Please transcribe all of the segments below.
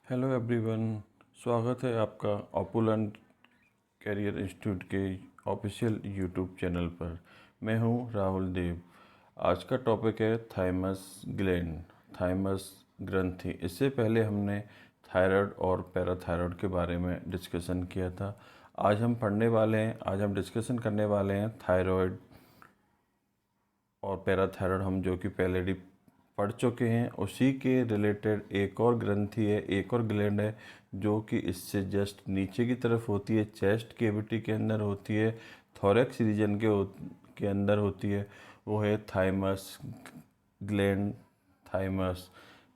Hello everyone, स्वागत है आपका ऑपुलेंट कैरियर इंस्टीट्यूट के ऑफिशियल यूट्यूब चैनल पर। मैं हूं राहुल देव। आज का टॉपिक है थाइमस ग्लैंड, थाइमस ग्रंथि। इससे पहले हमने थायराइड और पैराथायराइड के बारे में डिस्कशन किया था। आज हम डिस्कशन करने वाले हैं थायराइड और पैराथायराइड। हम जो कि पहले पढ़ चुके हैं, उसी के रिलेटेड एक और ग्रंथि है, एक और ग्लैंड है जो कि इससे जस्ट नीचे की तरफ होती है, चेस्ट कैविटी के अंदर होती है, थोरैक्स रीजन के अंदर होती है। वो है थाइमस ग्लैंड, थाइमस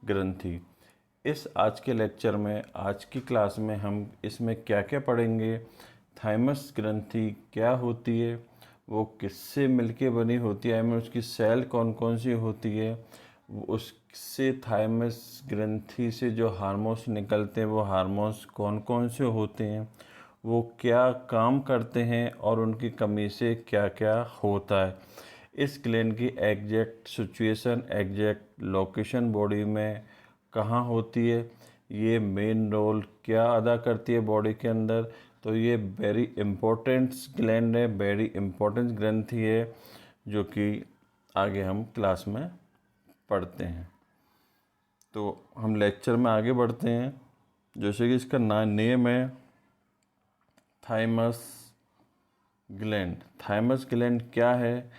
ग्रंथि। इस आज के लेक्चर में, आज की क्लास में हम इसमें क्या क्या पढ़ेंगे, थाइमस ग्रंथि क्या होती है, वो किससे मिलके बनी होती है, में उसकी सेल कौन कौन सी होती है, उससे थाइमस ग्रंथि से जो हार्मोन्स निकलते हैं वो हार्मोन्स कौन कौन से होते हैं, वो क्या काम करते हैं और उनकी कमी से क्या क्या होता है। इस ग्लैंड की exact situation, exact location body में कहाँ होती है, ये मेन रोल क्या अदा करती है बॉडी के अंदर, तो ये वेरी इम्पोर्टेंट ग्लैंड है, वेरी इम्पोर्टेंट ग्रंथि है, जो कि आगे हम क्लास में पढ़ते हैं। तो हम लेक्चर में आगे बढ़ते हैं। जैसे कि इसका नेम है थाइमस ग्लैंड। थाइमस ग्लैंड क्या है,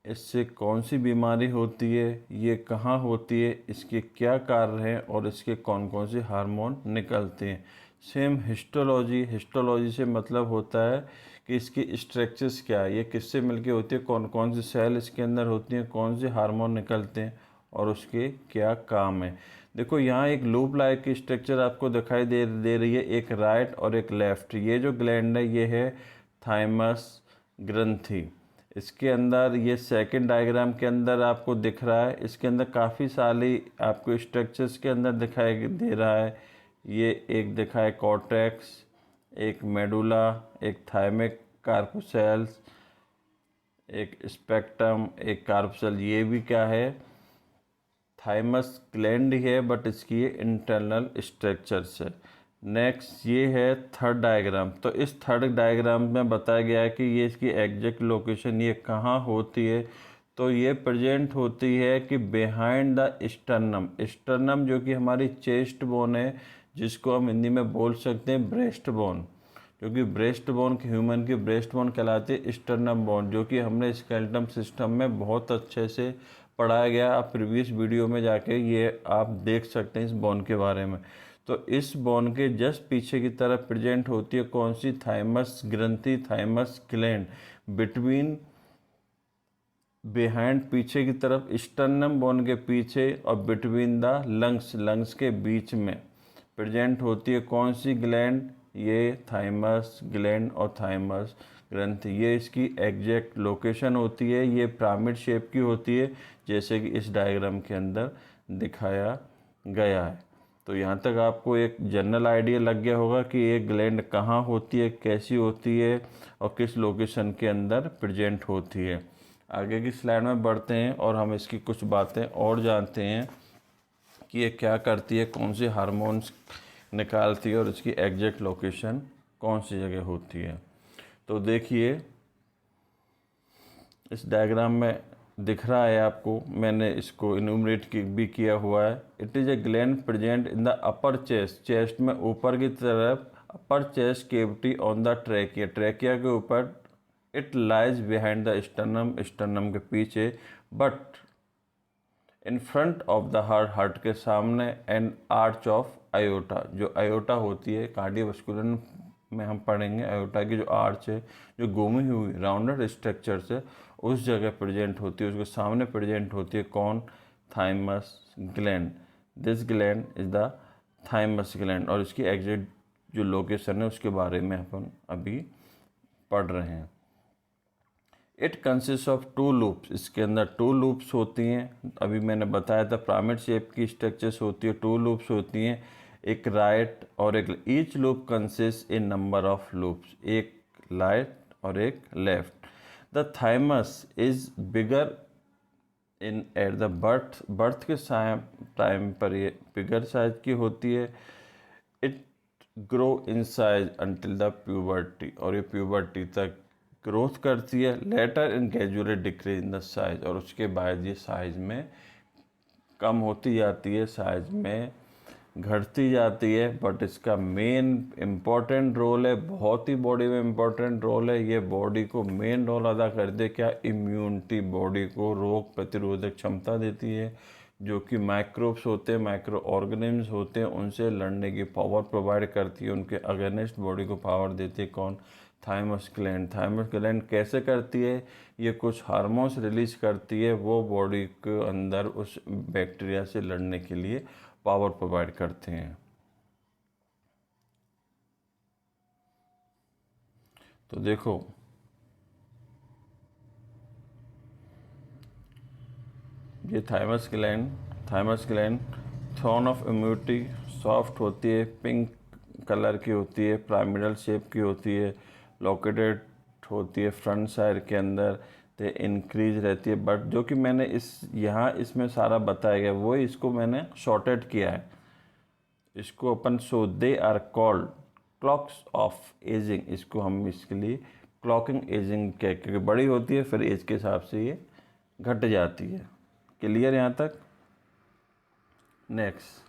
इससे कौन सी बीमारी होती है, ये कहाँ होती है, इसके क्या कार्य हैं और इसके कौन कौन से हार्मोन निकलते हैं। सेम हिस्टोलॉजी से मतलब होता है कि इसकी स्ट्रक्चर्स क्या है, ये किससे मिलके होती है, कौन कौन सी सेल इसके अंदर होती हैं, कौन से हार्मोन निकलते हैं और उसके क्या काम है। देखो यहाँ एक लूप लाइक की स्ट्रक्चर आपको दिखाई दे रही है, एक राइट और एक लेफ्ट। ये जो ग्लैंड है ये है थाइमस ग्रंथि। इसके अंदर ये सेकंड डायग्राम के अंदर आपको दिख रहा है, इसके अंदर काफ़ी सारी आपको स्ट्रक्चर्स के अंदर दिखाई दे रहा है। ये एक दिखा है कॉर्टेक्स, एक मेडुला, एक थाइमिक कार्पोसेल्स, एक स्पेक्ट्रम, एक कार्पोसेल। ये भी क्या है, थाइमस ग्लैंड ही है, बट इसकी ये इंटरनल स्ट्रक्चर्स है। नेक्स्ट ये है थर्ड डायग्राम। तो इस थर्ड डायग्राम में बताया गया है कि ये इसकी एग्जैक्ट लोकेशन ये कहाँ होती है। तो ये प्रेजेंट होती है कि बिहाइंड द स्टर्नम। स्टर्नम जो कि हमारी चेस्ट बोन है, जिसको हम हिंदी में बोल सकते हैं ब्रेस्ट बोन, क्योंकि ब्रेस्ट बोन ह्यूमन की ब्रेस्ट बोन कहलाती है स्टर्नम बोन, जो कि हमने स्केलेटन सिस्टम में बहुत अच्छे से पढ़ाया गया। आप प्रीवियस वीडियो में जाके ये आप देख सकते हैं इस बोन के बारे में। तो इस बोन के जस्ट पीछे की तरफ प्रेजेंट होती है कौन सी, थाइमस ग्रंथि, थाइमस ग्लैंड। बिटवीन, बिहाइंड, पीछे की तरफ स्टर्नम बोन के पीछे, और बिटवीन द लंग्स, लंग्स के बीच में प्रेजेंट होती है कौन सी ग्लैंड, ये थाइमस ग्लैंड और थाइमस ग्रंथि। ये इसकी एग्जैक्ट लोकेशन होती है। ये पिरामिड शेप की होती है, जैसे कि इस डायग्राम के अंदर दिखाया गया है। तो यहाँ तक आपको एक जनरल आइडिया लग गया होगा कि ये ग्लैंड कहाँ होती है, कैसी होती है और किस लोकेशन के अंदर प्रेजेंट होती है। आगे की स्लाइड में बढ़ते हैं और हम इसकी कुछ बातें और जानते हैं कि ये क्या करती है, कौन से हार्मोन्स निकालती है और इसकी एग्जैक्ट लोकेशन कौन सी जगह होती है। तो देखिए इस डायग्राम में दिख रहा है आपको, मैंने इसको इन्यूमरेट भी किया हुआ है। It is a gland present in the upper chest, chest में ऊपर की तरफ, अपर chest cavity on the trachea, trachea के ऊपर। It lies behind the sternum, sternum के पीछे, but in front of the heart, heart के सामने। एंड आर्च ऑफ आयोटा, जो आयोटा होती है कार्डियोवास्कुलर में हम पढ़ेंगे, आयोटा की जो आर्च है, जो घूमी हुई राउंडेड स्ट्रक्चर से उस जगह प्रेजेंट होती है, उसके सामने प्रेजेंट होती है कौन, thymus gland. This gland is the thymus gland, और इसकी एग्जैक्ट जो लोकेशन है उसके बारे में अपन अभी पढ़ रहे हैं। It consist of to loops, इसके अंदर टू लूप्स होती हैं। अभी मैंने बताया था पिरामिड शेप की स्ट्रक्चर्स होती है, टू लूप्स होती हैं, एक राइट और एक। Each lobe consist in number of lobes, एक राइट और एक left. The thymus is bigger in at the birth, birth के टाइम पर ये बिगर साइज की होती है। Grow in size until the puberty, और ये प्यूबर्टी तक ग्रोथ करती है। Later in gradually decrease in the size, और उसके बाद ये साइज में कम होती जाती है, साइज में घटती जाती है। बट इसका मेन इम्पॉर्टेंट रोल है, बहुत ही बॉडी में इम्पॉर्टेंट रोल है। ये बॉडी को मेन रोल अदा करती है क्या? इम्यूनिटी, बॉडी को रोग प्रतिरोधक क्षमता देती है। जो कि माइक्रोब्स होते हैं, माइक्रो ऑर्गेनिम्स होते हैं, उनसे लड़ने की पावर प्रोवाइड करती है, उनके अगेंस्ट बॉडी को पावर देती है। कौन? Thymus gland. थाइमस ग्लैंड कैसे करती है? ये कुछ हार्मोन्स रिलीज करती है, वो बॉडी के अंदर उस बैक्टीरिया से लड़ने के लिए पावर प्रोवाइड करते हैं। तो देखो, ये thymus gland throne of immunity, soft होती है, पिंक कलर की होती है, पिरामिडल शेप की होती है, लोकेटेड होती है फ्रंट साइड के अंदर, तो इंक्रीज रहती है। बट जो कि मैंने इसमें सारा बताया गया, वो इसको मैंने शॉर्टेड किया है। इसको अपन they are called clocks of ageing, इसको हम इसके लिए क्लॉकिंग एजिंग कह, क्योंकि बड़ी होती है फिर एज के हिसाब से ये घट जाती है। क्लियर यहाँ तक? नेक्स्ट,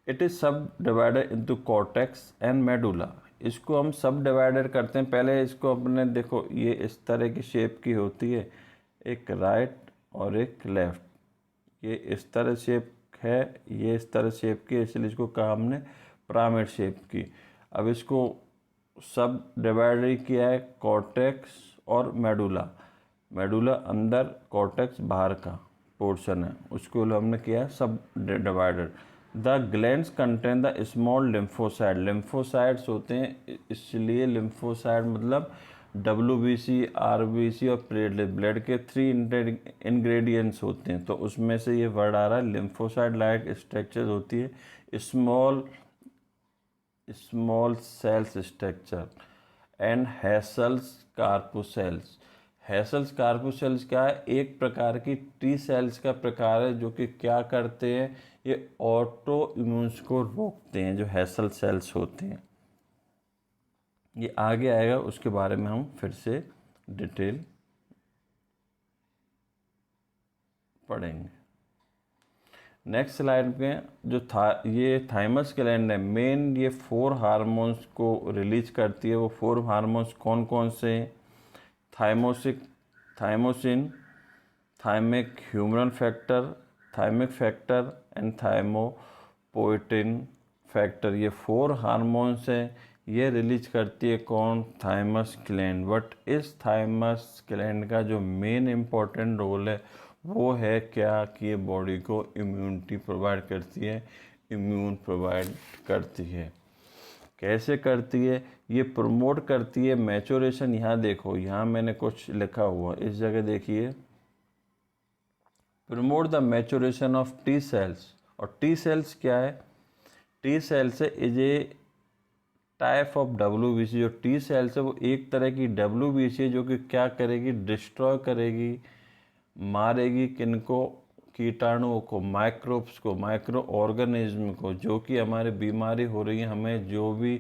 इट इज सब divided into cortex and medulla. इसको हम सब डिवाइडेड करते हैं। पहले इसको अपने देखो, ये इस तरह की शेप की होती है, एक राइट और एक लेफ्ट। ये इस तरह शेप है, ये इस तरह शेप की है, इसलिए इसको कहा हमने पिरामिड शेप की। अब इसको सब डिवाइड किया है, कॉर्टेक्स और मेडुला। मेडुला अंदर, कॉर्टेक्स बाहर का पोर्शन है, उसको हमने किया है सब divided. The glands contain the small lymphocyte. Lymphocytes होते हैं, इसलिए लिम्फोसाइड मतलब WBC, RBC और प्लेटलेट, ब्लड के 3 इंग्रेडिएंट्स होते हैं। तो उसमें से ये वर्ड आ रहा है, लिम्फोसाइड लाइक स्ट्रक्चर होती है, स्मॉल सेल्स स्ट्रक्चर एंड हेसल्स कार्पोसेल्स। हेसल्स कार्पोसेल्स क्या है? एक प्रकार की टी सेल्स का प्रकार है, जो कि क्या करते हैं? ये ऑटो इम्यून्स को रोकते हैं, जो हेसल सेल्स होते हैं। ये आगे आएगा, उसके बारे में हम फिर से डिटेल पढ़ेंगे। नेक्स्ट स्लाइड में जो ये थाइमस ग्लैंड है, मेन ये 4 हार्मोन्स को रिलीज करती है। वो 4 हार्मोन्स कौन कौन से हैं? Thymosin, thymic humoral factor, thymic factor and thymopoietin factor. ये 4 हार्मोन्स हैं, ये रिलीज करती है कौन? Thymus gland. बट इस थाइमस ग्लैंड का जो मेन इम्पोर्टेंट रोल है वो है क्या? कि ये बॉडी को इम्यूनिटी प्रोवाइड करती है, इम्यून प्रोवाइड करती है। कैसे करती है? ये प्रमोट करती है मैच्योरेशन। यहाँ देखो, यहाँ मैंने कुछ लिखा हुआ, इस जगह देखिए, promote the maturation of T cells. और टी सेल्स क्या है? T cells is a type of WBC। जो टी सेल्स है वो एक तरह की WBC है, जो कि क्या करेगी? डिस्ट्रॉय करेगी, मारेगी किनको? कीटाणुओं को, माइक्रोब्स को, माइक्रो ऑर्गेनिज्म को, जो कि हमारे बीमारी हो रही है, हमें जो भी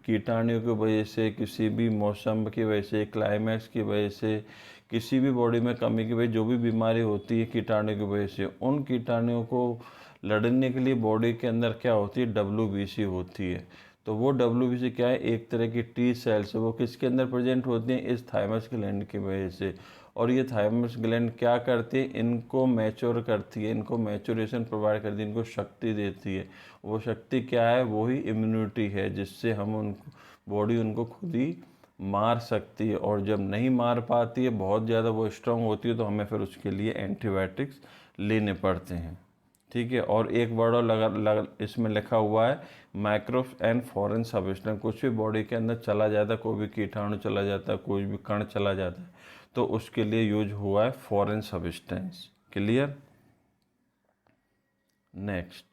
कीटाणुओं की वजह से, किसी भी मौसम की वजह से, क्लाइमेक्स की वजह से, किसी भी बॉडी में कमी की वजह, जो भी बीमारी होती है कीटाणु की वजह से, उन कीटाणुओं को लड़ने के लिए बॉडी के अंदर क्या होती है? WBC होती है। तो वो WBC क्या है? एक तरह की टी सेल्स है। वो किसके अंदर प्रेजेंट होती हैं? इस थाइमस ग्लैंड की वजह से। और ये थाइमस ग्लैंड क्या करती है? इनको मैच्योर करती है, इनको मैच्योरेशन प्रोवाइड करती है, इनको शक्ति देती है। वो शक्ति क्या है? वही इम्यूनिटी है, जिससे हम उनको, बॉडी उनको खुद ही मार सकती है। और जब नहीं मार पाती है, बहुत ज़्यादा वो स्ट्रांग होती है, तो हमें फिर उसके लिए एंटीबायोटिक्स लेने पड़ते हैं। ठीक है। और एक वर्ड और इसमें लिखा हुआ है, माइक्रोब्स एंड फॉरेन सब्सटेंस। कुछ भी बॉडी के अंदर चला जाता है, कोई भी कीटाणु चला जाता है, कोई भी कण चला जाता है, तो उसके लिए यूज हुआ है फॉरेन सब्सटेंस। क्लियर? नेक्स्ट,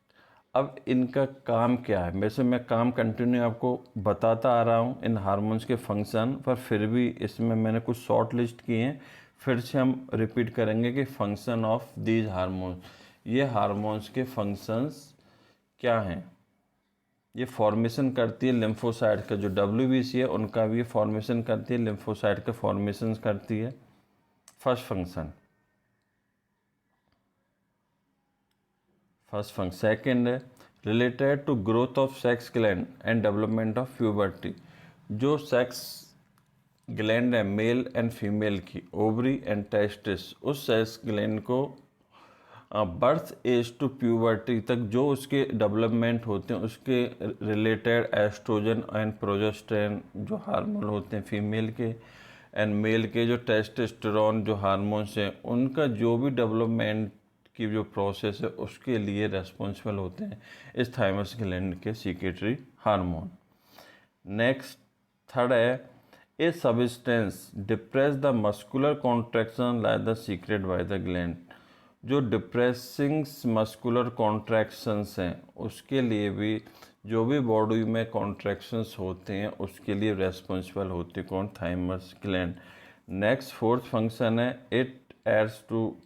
अब इनका काम क्या है? वैसे मैं काम कंटिन्यू आपको बताता आ रहा हूँ इन हार्मोन्स के फंक्शन, पर फिर भी इसमें मैंने कुछ शॉर्ट लिस्ट किए हैं, फिर से हम रिपीट करेंगे कि फंक्शन ऑफ दीज हार्मोन्स। ये हार्मोन्स के फंक्शंस क्या हैं? ये फॉर्मेशन करती है लिम्फोसाइट का, जो WBC है उनका भी फॉर्मेशन करती है, लिम्फोसाइट का फॉर्मेशन करती है। First function. सेकंड है related to growth of sex gland and development of puberty. जो सेक्स ग्लैंड है मेल एंड फीमेल की, ओवरी एंड टेस्टिस, उस सेक्स ग्लैंड को बर्थ एज टू प्यूबर्टी तक जो उसके डेवलपमेंट होते हैं उसके रिलेटेड एस्ट्रोजन एंड प्रोजेस्टेरोन जो हार्मोन होते हैं फीमेल के, एंड मेल के जो टेस्टोस्टेरोन जो हार्मोन्स हैं, उनका जो भी डेवलपमेंट की जो प्रोसेस है उसके लिए रेस्पॉन्सिबल होते हैं इस थाइमस ग्लैंड के सीक्रेटरी हार्मोन। नेक्स्ट थर्ड है a substance depress the muscular contraction like the secret by the gland. जो डिप्रेसिंग मस्कुलर कॉन्ट्रैक्शंस हैं उसके लिए भी, जो भी बॉडी में कॉन्ट्रैक्शंस होते हैं उसके लिए रेस्पॉन्सिबल होती है कौन? Thymus gland. Next fourth function है it aids to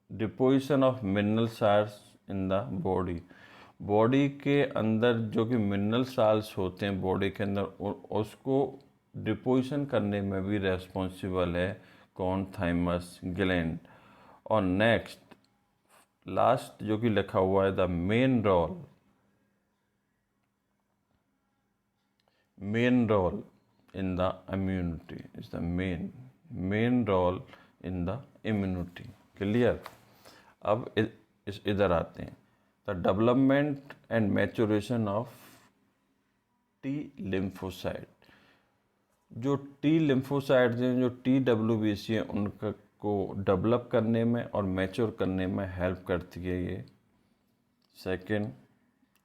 deposition of mineral salts in the body. Body के अंदर जो कि मिनरल साल्ट्स होते हैं बॉडी के अंदर, उसको डिपोजिशन करने में भी रेस्पॉन्सिबल है कौन? Thymus gland. और नेक्स्ट लास्ट जो कि लिखा हुआ है the main role in the immunity is the main role in the immunity. Clear? अब इधर आते हैं the development and maturation of T lymphocyte. जो टी लिम्फोसाइट्स हैं, जो TWBC हैं, उनका को डेवलप करने में और मैच्योर करने में हेल्प करती है ये। सेकंड,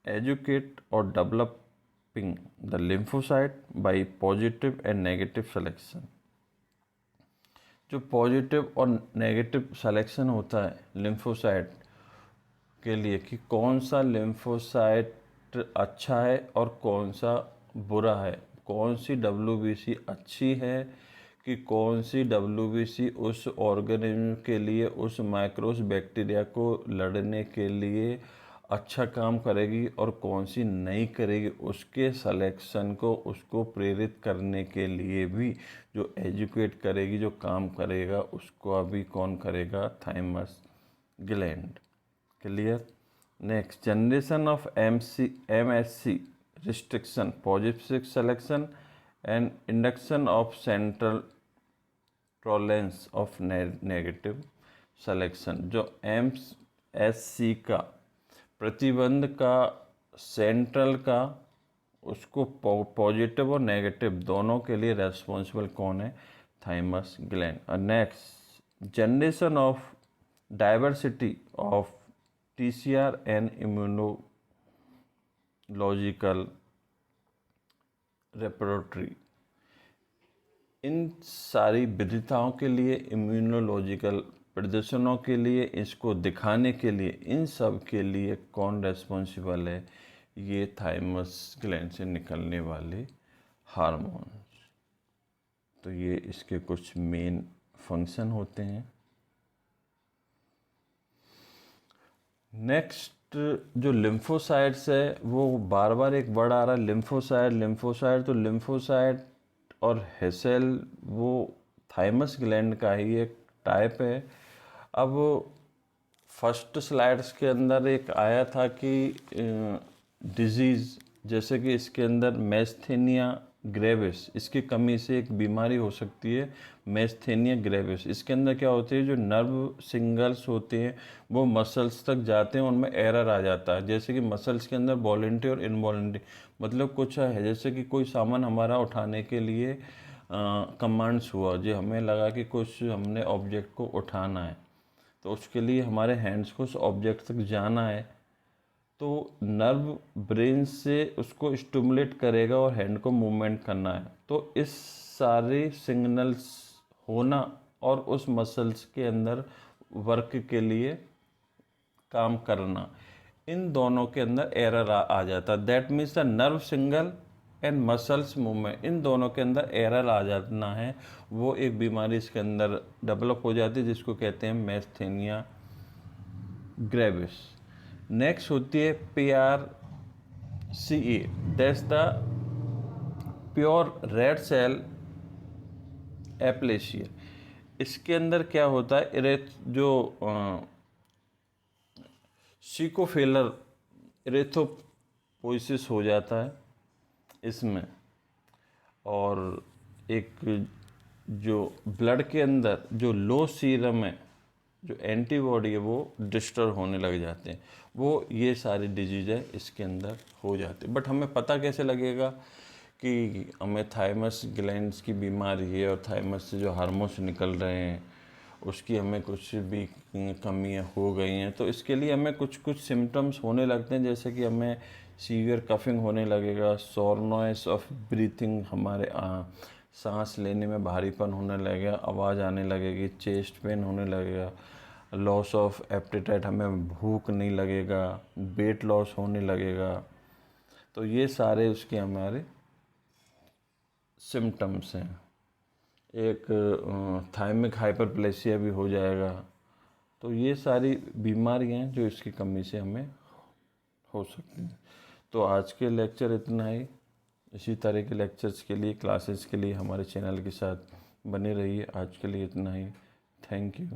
एजुकेट और developing the lymphocyte bye positive and negative selection. जो पॉजिटिव और नेगेटिव सिलेक्शन होता है लिम्फोसाइट के लिए कि कौन सा लिम्फोसाइट अच्छा है और कौन सा बुरा है, कौन सी WBC अच्छी है कि कौन सी WBC उस ऑर्गेनिज्म के लिए, उस माइक्रोस बैक्टीरिया को लड़ने के लिए अच्छा काम करेगी और कौन सी नहीं करेगी, उसके सिलेक्शन को, उसको प्रेरित करने के लिए भी जो एजुकेट करेगी, जो काम करेगा, उसको अभी कौन करेगा? Thymus gland. Clear? Next, generation of MSC restriction, positive selection and induction of central tolerance of negative selection. जो MSC का प्रतिबंध का, सेंट्रल का, उसको पॉजिटिव और नेगेटिव दोनों के लिए रेस्पॉन्सिबल कौन है? Thymus gland. और next, generation of diversity of TCR and immunological repertory. इन सारी विविधताओं के लिए, इम्यूनोलॉजिकल प्रदर्शनों के लिए, इसको दिखाने के लिए, इन सब के लिए कौन रेस्पॉन्सिबल है? ये थाइमस ग्लैंड से निकलने वाले हार्मोन्स। तो ये इसके कुछ मेन फंक्शन होते हैं। नेक्स्ट, जो लिम्फोसाइट्स है, वो बार बार एक वर्ड आ रहा है लिम्फोसाइट। तो लिम्फोसाइट और हेसेल वो थाइमस ग्लैंड का ही एक टाइप है। अब फर्स्ट स्लाइड्स के अंदर एक आया था कि डिजीज़, जैसे कि इसके अंदर मैस्थेनिया ग्रेविस, इसकी कमी से एक बीमारी हो सकती है मैस्थेनिया ग्रेविस। इसके अंदर क्या होती है, जो नर्व सिंगल्स होते हैं वो मसल्स तक जाते हैं, उनमें एरर आ जाता है। जैसे कि मसल्स के अंदर वॉलेंटरी और इनवॉलेंटरी, मतलब कुछ है जैसे कि कोई सामान हमारा उठाने के लिए कमांड्स हुआ, जो हमें लगा कि कुछ हमने ऑब्जेक्ट को उठाना है, तो उसके लिए हमारे हैंड्स को उस ऑब्जेक्ट तक जाना है, तो नर्व ब्रेन से उसको स्टिमुलेट करेगा और हैंड को मूवमेंट करना है। तो इस सारे सिग्नल्स होना और उस मसल्स के अंदर वर्क के लिए काम करना, इन दोनों के अंदर एरर आ जाता है। That means the nerve single and muscles movement, इन दोनों के अंदर एरर आ जाना है, वो एक बीमारी इसके अंदर डेवलप हो जाती है जिसको कहते हैं मैस्थेनिया ग्रेविस। नेक्स्ट होती है PRCA, that's the pure red cell aplasia. इसके अंदर क्या होता है, जो सिकोफेलर इरेथ्रोपोइसिस हो जाता है इसमें, और एक जो ब्लड के अंदर जो लो सीरम है, जो एंटीबॉडी है, वो डिस्टर्ब होने लग जाते हैं। वो ये सारी डिजीज़ है इसके अंदर हो जाती है। बट हमें पता कैसे लगेगा कि हमें थाइमस ग्लैंड्स की बीमारी है और थाइमस से जो हार्मोन्स निकल रहे हैं उसकी हमें कुछ भी कमियां हो गई हैं? तो इसके लिए हमें कुछ कुछ सिम्टम्स होने लगते हैं, जैसे कि हमें सीवियर कफिंग होने लगेगा, शॉर्टनेस ऑफ ब्रीथिंग, हमारे सांस लेने में भारीपन होने लगेगा, आवाज़ आने लगेगी, चेस्ट पेन होने लगेगा, लॉस ऑफ एप्टीटाइट, हमें भूख नहीं लगेगा, वेट लॉस होने लगेगा। तो ये सारे उसके हमारे सिम्टम्स हैं। एक थाइमिक हाइपरप्लेसिया भी हो जाएगा। तो ये सारी बीमारियां हैं जो इसकी कमी से हमें हो सकती हैं। तो आज के लेक्चर इतना ही। इसी तरह के लेक्चर्स के लिए, क्लासेस के लिए हमारे चैनल के साथ बने रहिए। आज के लिए इतना ही। Thank you.